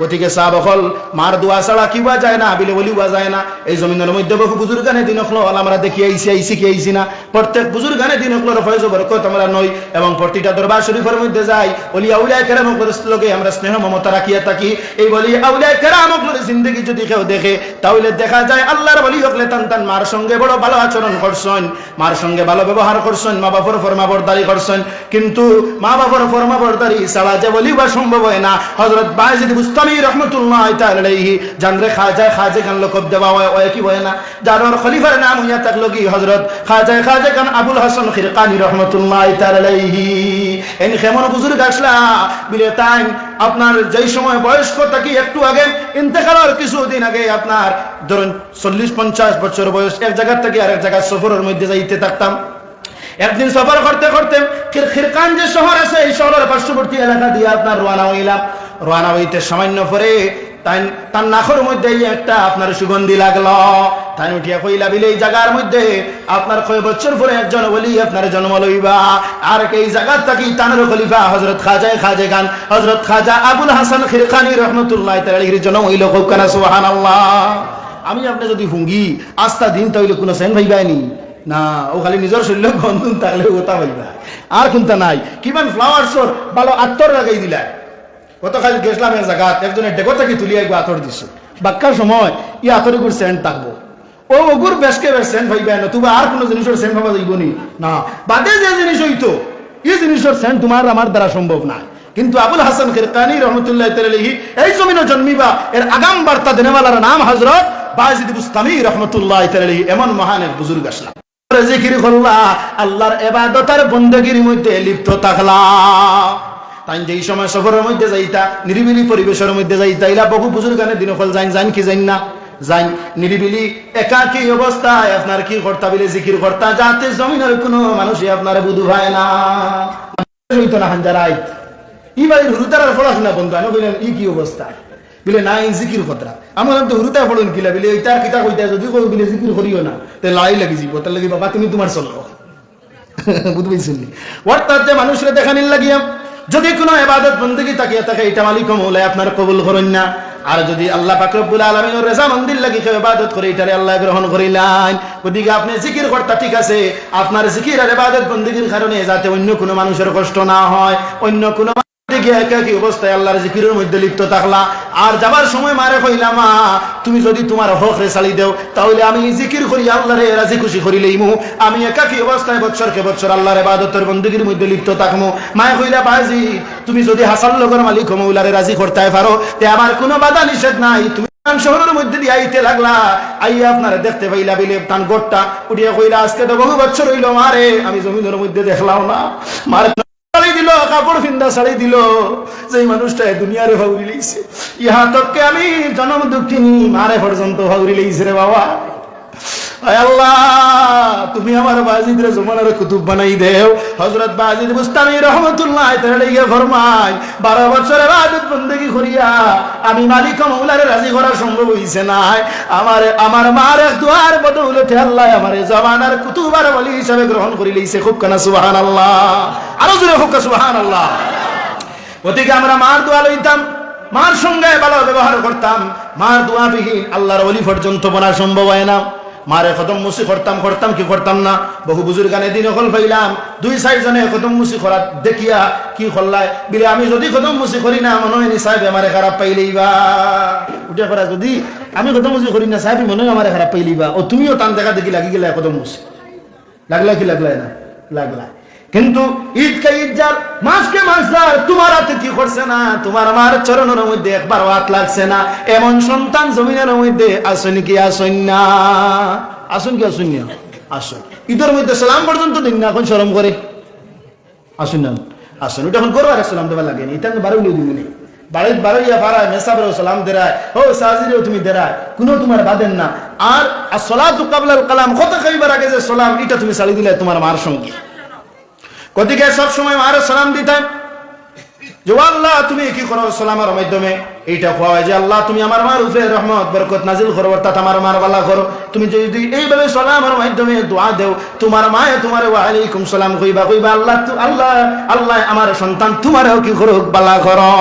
গতিকে সাহাব হল মার দোয়া ছাড়া কিবা যায় না, বিলে বলিবা যায় না। এই জমিনের মধ্যে বহু বুজুর্গানে দিন হল আমরা দেখি আইসি কি আইসি না, প্রত্যেক বুজুর্গানে দিন হল ফয়জ বরকত আমরা নই, এবং প্রতিটা দরবার শরীফের মধ্যে যাই ওলি আউলিয়া কেরামকর লগে আমরা স্নেহ মমতা রাখিয়া থাকি। এই বলি আউলিয়া কেরামকর জিন্দগি যদি কেউ দেখে তাহলে দেখা যায় আল্লাহর বলি হকলে তান মার সঙ্গে বড় ভালো আচরণ করছেন, মার সঙ্গে ভালো ব্যবহার করছেন, মা বাবার ফরমাবরদারি করছেন। কিন্তু মা বাবার ফরমাবরদারি ছাড়া যে বলিবা সম্ভব হয় না। হযরত বায়জিদ বুস্তামি রহমাতুল্লাহ তাআলা আলাইহি জানরে খাজা গান লকব দেওয়া হয় কি হয় না, যার খলিফার নাম হইয়া থাকলো কি হযরত খাজা গান আবুল হাসান খিরকানি রহমাতুল্লাহ তাআলা আলাইহি। এন কেমন বুজুর্গ আসলা বিলে তাই আপনার যেই সময় বয়স্ক থাকি একটু আগে ইন্তেকালের কিছুদিন আগে আপনার ধরুন 40-50 বছর বয়স, এক জায়গা থেকে আরেক জায়গায় সফরের মধ্যে যাইতে থাকতাম। একদিন সফর করতে করতে খিরকান যে শহর আছে এই শহরের পার্শ্ববর্তী এলাকা দিয়ে আপনার রওনা হইলাম। রওনা হইতে সামান্য পরে তার নাকের মধ্যে একটা আপনার সুগন্ধি লাগলো। তাই উঠিয়া কইলা বিলে এই জায়গার মধ্যে আপনার কয় বছর পরে একজন বলি আপনার জন্ম লইবা, আর এই জায়গার থাকি তানের খলিফা হযরত খাজা গান হযরত খাজা আবুল হাসান খিরকানি রহমাতুল্লাহ তাআলা আলাইহির জন্ম হইল। খুব কানা সুবহানাল্লাহ। আমি আপনি যদি হুঙ্গি আস্থা দিন তাহলে কোনো সেন ভাইবানি না, ও খালি নিজের শরীরে গন্ধুন থাকলে ওটা হইবা, আর কোনটা নাই। কিমান ফ্লাওয়ার্সর ভালো আত্তর লাগাই দিলা। গতকাল গেছিলাম এক জায়গা, একজনের ডেকো থেকে তুলিয়া একবার আতর দিছে, বাক্কার সময় ই আতর গুড় সেন্ট থাকবো, ও ওগুর বেশকে বেশ সেন্ট ভাইবা না, তুমি আর কোনো জিনিসের সেন্ট ভাবা যাইব নি না। বাদে যে জিনিস হইতো এই জিনিসের সেন্ট তোমার আমার দ্বারা সম্ভব না। কিন্তু আবুল হাসান কিরকানি রহমতুল্লাহ তাআলাহি এই জমিনে জন্মিবা এর আগাম বার্তা দেনেওয়ালার নাম হযরত বাযিদ বুস্তামি রহমতুল্লাহ তাআলাহি। এমন মহান এক বুজুর্গ আসলাম, জিকির করলা, আল্লাহর ইবাদত আর বন্দেগীর মধ্যে লিপ্ত থাকলা। তাই যেই সময় সফরের মধ্যে যাইতা, নিরিবিলি পরিবেশের মধ্যে যাইতা, ইলা বহু বুজুর্গানের দিন ফল যাইন কি যাইন না যাইন, নিরিবিলি একাকী অবস্থায় আপনার কি কর্তা বলে জিকির কর্তা, যাতে জমিনের কোনো মানুষই আপনার বুধু ভাই না হইতো না হাঞ্জারাই ই ভাই হুরুতার পড়াশোনা বন্ধু আমি বললেন ই কি অবস্থা বলে না জিকির কথা আমার তো হুরুতা পড়ুন কিলা বলে ওইটার কিতা কইতা যদি কই বলে জিকির করিও না তে লাই লাগি যাব তার লাগি বাবা তুমি তোমার চলো বুঝবেন নি। অর্থাৎ যে মানুষরে দেখানির লাগিয়া যদি কোনো ইবাদত বندگی তাকিয়া থাকে এটা মালিক মৌলা আপনার কবুল করেন না, আর যদি আল্লাহ পাক রব্বুল আলামিনের রাজা মন্দির লাগি ইবাদত করে এটারে আল্লাহ গ্রহণ করিলেন। ওদিকে আপনি জিকির করতে ঠিক আছে, আপনার জিকির আর ইবাদত বندگির কারণে যাতে অন্য কোনো মানুষের কষ্ট না হয়, অন্য কোনো একাকী অবস্থায় আল্লাহর জিকিরের মধ্যে লিপ্ত থাকলা, আর যাবার সময় মারে কইলাম তুমি যদি তোমার হক রে চালি দেও তাহলে আমি জিকির করি আল্লাহরে রাজি খুশি করিলেইমু, আমি একাকী অবস্থায় বছরকে বছর আল্লাহর ইবাদতের বندگির মধ্যে লিপ্ত থাকমু। মায়ে কইলা বাজি তুমি যদি হাসান লগর মালিক মৌলারে রাজি করতে পারো তে আমার কোনো বাধা নিষেধ নাই। তুমি শহরের মধ্যে দিয়ে আইতে লাগলা, আইয়া আপনারা দেখতে পাইলা বিলে তান গোটটা উঠিয়া কইলা আজকে তো বহু বছর হইল মারে আমি জমিনের মধ্যে দেখলাম না, মারে দিল কাপড় ফিন্দা ছাড়ি দিল, যে মানুষটা দুনিয়ারে ভাউরি লইছে ইহা তককে আমি জন্ম দুঃখিনী মারে পর্যন্ত ভাউরি লইছে রে বাবা। আল্লাহ তুমি আমার বাজিদরে জমানার কুতুব বানাই দেও। হযরত বাজিদ বুস্তামি রহমাতুল্লাহ তাআলা ফরমায় 12 বছর ইবাদত বندگی করিয়া আমি মালিক মৌলারে রাজি করা সম্ভব হইছে না, আমার মার এক দুয়ার বদৌলতে আল্লাহ আমারে জমানার কুতুব আর ওলি হিসাবে গ্রহণ করি লইছে। খুব কানা সুবহানাল্লাহ, আরো জোরে খুব সুবহানাল্লাহ। ওদিকে আমরা মার দোয়া লইতাম, মার সঙ্গে ভালো ব্যবহার করতাম, মার দোয়া বিহীন আল্লাহর ওলি পর্যন্ত বনা সম্ভব হয় না। মারে খতম মুসি করতাম কি করতাম না, বহু বুজুর্গানে দিন হল পাইলাম 2-4 জনে খতম মুসি করা দেখিয়া কি করলাই বিলে আমি যদি খতম মুসি করি না মনে হয় নি সাহেব আমারে খারাপ পাইলেই বা উঠে করা, যদি আমি খতম মুসি করি না সাহেব মনে হয় আমারে খারাপ পাইলেই বা, ও তুমিও টান দেখা দেখি লাগি গেলে খতম মুসি লাগলা কি লাগলাই না লাগলা। কিন্তু ঈদ কে ঈদ যার মাসকে মাস যার তোমার হাতে কি করছে না, তোমার আমার চরণের মধ্যে একবার হাত লাগছে না, এমন সন্তান জমিনের মধ্যে আসেন কি আসেন না, আসুন কি আসুন না আসুন। ঈদের মধ্যে সালাম পর্যন্ত দিন না, এখন শরম করে আসুন না আসুন, ওটা এখন করবার সালাম দেওয়া লাগে না, এটা বারোই দিন নেই বাড়ির বারোইয়া পাড়ায় মেসাবেরও সালাম দেরায়, ও সাজিরেও তুমি দেরায়, কোনো তোমার বাদেন না। আর সলাতু কাবলাল কালাম কত খাইবার আগে যে সালাম এটা তুমি চালিয়ে দিলে তোমার মার সঙ্গে। কদিকে সব সময় মারে সালাম দিতাম যে আল্লাহ তুমি কি করো সালামের মাধ্যমে এইটা খোয়া যে আল্লাহ তুমি আমার মার উপরে রহমত বরকত নাজিল করো, অর্থাৎ আমার মার বালা করো। তুমি যদি এইভাবে সালামের মাধ্যমে দোয়া দেও তোমার মায়ে তোমার ওয়া আলাইকুম সালাম কইবা আল্লাহ আল্লাহ আল্লাহ আমার সন্তান তোমারও কি করো বালা করো।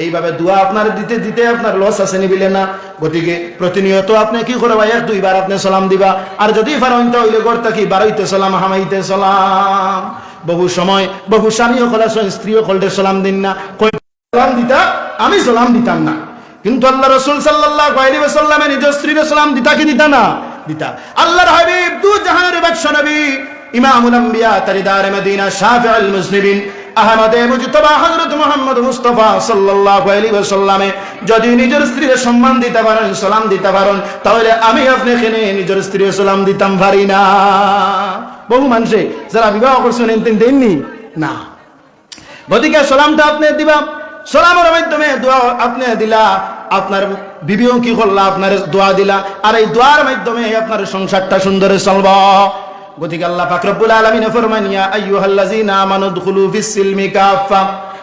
এইভাবে দোয়া আপনার দিতে দিতে আপনার লস আছে নিবিলে না। গতিকে প্রতিনিয়ত আপনি কি করবা 1-2 বার আপনি সালাম দিবা, আর যদি ফারইনতে হইলে করতে কি 12তে সালাম হামাইতে সালাম। বহু সময় বহু স্বামীও কলাছেন স্ত্রীও কলতে সালাম দিন না, কই সালাম দিতা আমি সালাম দিতাম না, কিন্তু আল্লাহ রাসূল সাল্লাল্লাহু আলাইহি ওয়াসাল্লাম নিজের স্ত্রীর সালাম দিতা কি দিতা না দিতা। আল্লাহর হাবিব দু জাহানের বাদশা নবী ইমামুল আম্বিয়া তারিদারে মদিনা শাফিউল মুসলিমিন আহমদে মুজতবা হযরত মুহাম্মদ মুস্তাফা সাল্লাল্লাহু আলাইহি ওয়াসাল্লামে যদি নিজের স্ত্রীর সম্মান দিতে পারেন সালাম দিতে পারেন, তাহলে আমি আপনি কেনে নিজের স্ত্রীর সালাম দিতাম পারি না। বহু মানুষে যারা বিবাহ করছেন এনতেন দেননি না। গতিকে সালামটা আপনি দিবা, সালামের মাধ্যমে দোয়া আপনি দিলা, আপনার বিবিও কি করলা আপনার দোয়া দিলা, আর এই দোয়ার মাধ্যমে আপনার সংসারটা সুন্দরে চলবে। গতিকে আল্লাহ পাক রব্বুল আলামিন ফরমান ইয়া আইয়ুহাল্লাযিনা আমানু দুখুলু ফিস-সিলমি কাফা,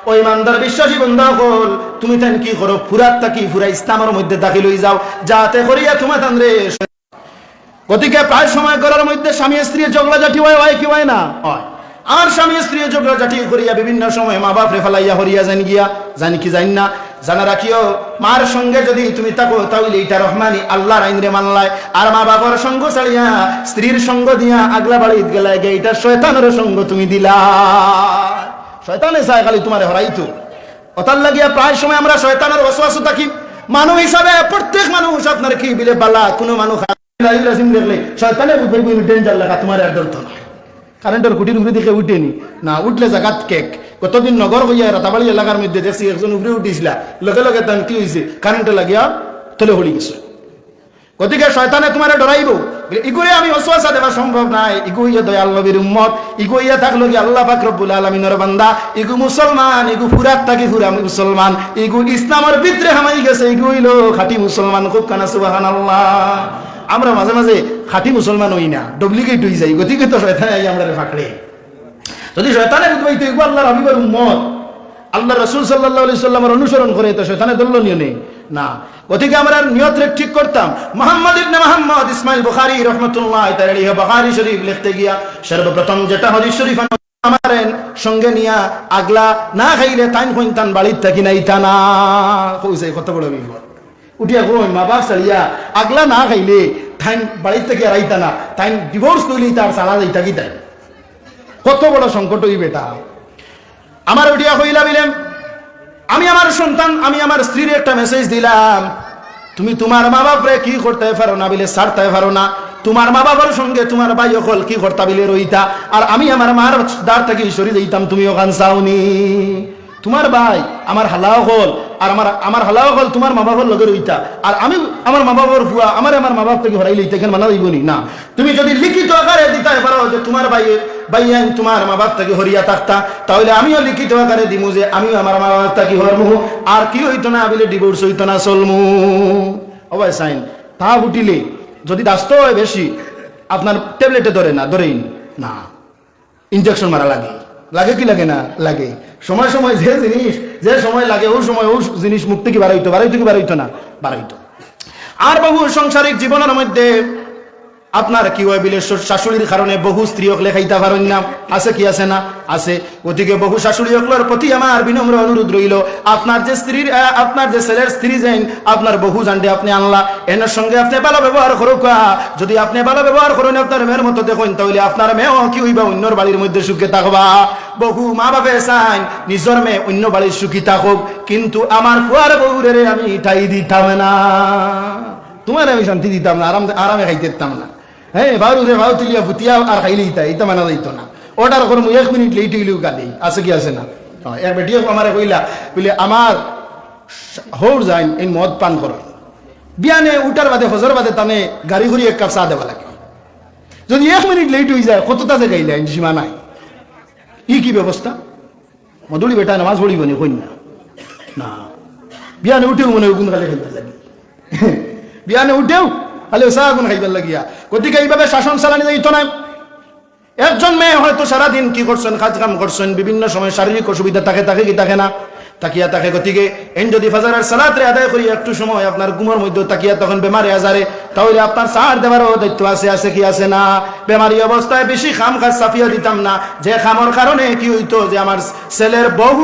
ও ইমানদার বিশ্বাসী বান্দাগণ তুমি তান কি করো পুরাটা কি পুরা ইসলামের মধ্যে দাখিল হই যাও, যাতে করিয়া তোমার তানরে। গতিকে প্রায় সময় করার মধ্যে স্বামী স্ত্রী ঝগড়াঝাটি হয় কি হয় না হয়, আর স্বামী স্ত্রী ঝগড়াঝাটি করিয়া বিভিন্ন সময় মা বাপ রে ফেলাইয়া হরিয়া জানি গিয়া জানি কি জানি না, জানা রাখিও মার সঙ্গে যদি তুমি থাকো তাহলে এটা রহমানি আল্লাহর আইন রে মানলাই, আর মা বাবার সঙ্গ ছাড়িয়া স্ত্রীর সঙ্গ দিয়া আগলা বাড়িতে গেলাই গে এটা শয়তানের সঙ্গ তুমি দিলা। শয়তানে চায় খালি তোমার হরাইতো, ওতার লাগিয়া প্রায় সময় আমরা শয়তানের ওয়াসওয়াসা থাকি। মানুষ হিসাবে প্রত্যেক মানুষ আপনার কি বিলে বালা, কোনো মানুষ দেখলে শয়তানের ডেঞ্জার লাগা তোমার আর ডরতো না, কারেন্টের খুঁটির উপরে দিকে উঠেনি না, উঠলে জাগাত কেক। কতদিন নগর হইয়া রাতাবাড়ি এলাকার মধ্যে দেখছি একজন উপরে উঠিছিলা, লগে লগে তান কি হয়েছে, কারেন্টে লাগিয়া তলে হলি গেছে। গতিকে শয়তানে তোমার ডরাইব, ইগুরে আমি ওয়াসওয়াসা দেওয়া সম্ভব নাই। ইগু ইয়া দয়াল নবীর উম্মত, ইগু ইয়া থাকলো কি আল্লাহ পাক রব্বুল আলামিনের বান্দা, ইগু মুসলমান, ইগু ফুরাত থাকি ফুরা মুসলমান, ইগু ইসলামের ভিতরে হামাই গেছে, ইগু হইলো খাঁটি মুসলমান। খুব কানা সুবহানাল্লাহ। আমরা মাঝে মাঝে খাঁটি মুসলমান হই না, ডুপ্লিকেট হয়ে যাই। গতিকে তো শয়তানে আমরা ফাঁকড়ে, যদি শয়তানে বুঝবাই তো ইগু আল্লাহর হাবিবের উম্মত, আল্লাহ রাসূল সাল্লাল্লাহু আলাইহি সাল্লামের অনুসরণ করে, তো শয়তানে দলনীয় নেই না। গতিকে আমরা নিয়ত ঠিক করতাম। মুহাম্মদ ইবনে মুহাম্মদ ইসমাইল বুখারী রাহমাতুল্লাহি তাআলা বুখারী শরীফ লিখতে গিয়া সর্বপ্রথম যেটা হাদিস শরীফ আমারেন সঙ্গে নিয়া আগলা না খাইলে তাইন কইতান বাড়ির থাকি নাই তানা কইছে। কত বড় বিপদ, উঠিয়া কই মা বাপ চালিয়া আগলা না খাইলে তাইন বাড়ির থেকে রাইতা না, তাইন ডিভোর্স কইলি তার সারা যাইতা কি তাই, কত বড় সংকট হই বেটা। আমার উঠিয়া কইলা বিলেম, আমি আমার সন্তান, আমি আমার স্ত্রীর একটা মেসেজ দিলাম, তুমি তোমার মা বাপরে কি করতে পারো না বিলে ছাড়তে পারো না, তোমার মা বাবার সঙ্গে তোমার ভাই হল কি করতা বিলে রইতা, আর আমি আমার মার দ্বার থেকে সরি দিতাম, তুমি ওখান চাওনি। তোমার ভাই আমার হালাও হল, আর আমার হালাও হল তোমার মা বাবার লগে রইতা, আর আমি আমার মা বাবার ফুয়া আমার মা বাপ থেকে হরাই লইতে কেন মানা দিবনি না। তুমি যদি লিখিত আকারে দিতে পারো যে তোমার ভাইয়ান তোমার মা বাপ থেকে হরিয়া থাকতা, তাহলে আমিও লিখিত আকারে দিমু যে আমিও আমার মা বাপ থেকে হরমু, আর কি হইতো না বিলে ডিভোর্স হইতো না, চলমু। অবাই সাইন তা উঠিলে যদি দাস্ত হয় বেশি, আপনার ট্যাবলেটে ধরে না, ধরেই না, ইনজেকশন মারা লাগে, লাগে কি লাগে না লাগে। সময় সময় যে জিনিস যে সময় লাগে ওই সময় ওই জিনিস মুক্তি কি বাড়াইতো, বাড়াইতো কি বাড়াইতো না, বাড়াইতো। আর বহু সাংসারিক জীবনের মধ্যে আপনার কি হয় বিলে শাশুড়ির কারণে বহু স্ত্রী হকলে খাইতে পারেন না, আছে কি আছে না আছে। ওদিকে বহু শাশুড়ি হকলের প্রতি আমার বিনম্র অনুরোধ রইল, আপনার যে স্ত্রীর আপনার যে ছেলের স্ত্রী যাইন আপনার বহু জানতে আপনি আনলা, এনার সঙ্গে আপনি ভালো ব্যবহার করুক। যদি আপনি ভালো ব্যবহার করেন আপনার মেয়ের মতো দেখুন, তাহলে আপনার মেয়েও কি হইবা অন্যর বাড়ির মধ্যে সুখে থাকবা। বহু মা বাপে চাইন নিজের মেয়ে অন্য বাড়ির সুখী থাকুক, কিন্তু আমার ফুয়ার বউরে আমি ঠাই দিতাম না, তোমার আমি শান্তি দিতাম না, আরামে খাইতে দিতাম না। হ্যাঁ বারু রে বাউ তুলিয়া ফুটিয়া আর খাইলে এটা মানা যাইতো না। অর্ডার করবো 1 মিনিট লেট হইলেও গালি আছে কি আছে না। এক বেটিও আমার কইলা বলে আমার হৌর যাইন এই মদ পান করেন, বিয়ানে উঠার বাদে ফজর বাদে তানে গাড়ি ঘুরি 1 কাপ চা দেওয়া লাগে। যদি 1 মিনিট লেট হয়ে যায় কতটা যে গাইলে সীমা নাই। ই কি ব্যবস্থা, মধুলি বেটা নামাজ পড়িব নি কই না, বিয়ানে উঠেও মনে গুণ খালি খাইবার লাগে, বিয়ানে উঠেও খালি চা গুণ খাইবার লাগিয়া। গতিকে এইভাবে শাসন চালানি যাইতো না। একজন মেয়ে হয়তো সারাদিন কি করছেন, কাজ কাম করছেন, বিভিন্ন সময় শারীরিক অসুবিধা থাকে কি থাকে না, তাকিয়া থাকে। গতিকে এন যদি ফাজারের সালাত আদায় করি একটু সময় আপনার ঘুমের মধ্যে তাকিয়া তখন বেমারে আজারে, তাহলে আপনার সার দেওয়ারও দায়িত্ব আছে কি আছে না। বেমারি অবস্থায় বেশি খাম কাজ সাফিয়া দিতাম না, যে খামর কারণে কি হইতো যে আমার ছেলের বউ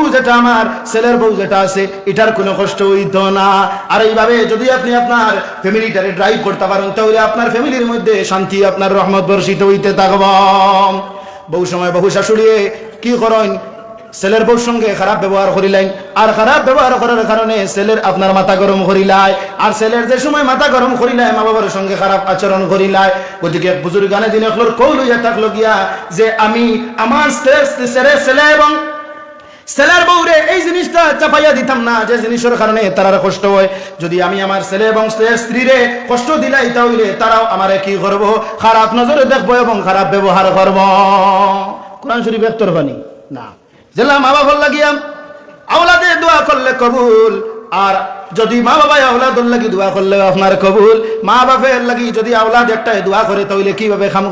যেটা আছে এটার কোনো কষ্ট হইতো না। আর এইভাবে যদি আপনি আপনার ফ্যামিলিটারে ড্রাইভ করতে পারেন, তাহলে আপনার ফ্যামিলির মধ্যে শান্তি আপনার রহমত বর্ষিত হইতে থাকব। বহু সময় বহু শাশুড়ি কি করেন, ছেলের বউর সঙ্গে খারাপ ব্যবহার করিলেন, আর খারাপ ব্যবহার করার কারণে ছেলের আপনার মাথা গরম করিলাই, আর ছেলের যে সময় মাথা গরম করিলাই মা বাবার সঙ্গে খারাপ আচরণ করিলাই। গতিকে বুজুর্গানে দিন কৌল হইয়া থাকলো গিয়া যে আমি আমার ছেলে এবং ছেলের বউরে এই জিনিসটা চাপাইয়া দিতাম না, যে জিনিসের কারণে তারা কষ্ট হয়। যদি আমি আমার ছেলে এবং স্ত্রীরে কষ্ট দিলাই, তাহলে তারাও আমারে কি করবো, খারাপ নজরে দেখবো এবং খারাপ ব্যবহার করবো। কোরআন শরীফ একতরফানি না, যেলা মা বাবার লাগিয়া আওলাদে দোয়া করলে কবুল, আর যদি মা বাবাই আওলাদুল লাগি দোয়া করলে আপনার কবুল। মা বাপের লাগি যদি আওলাদ একটাই দোয়া করে, তাহলে কিভাবে খাম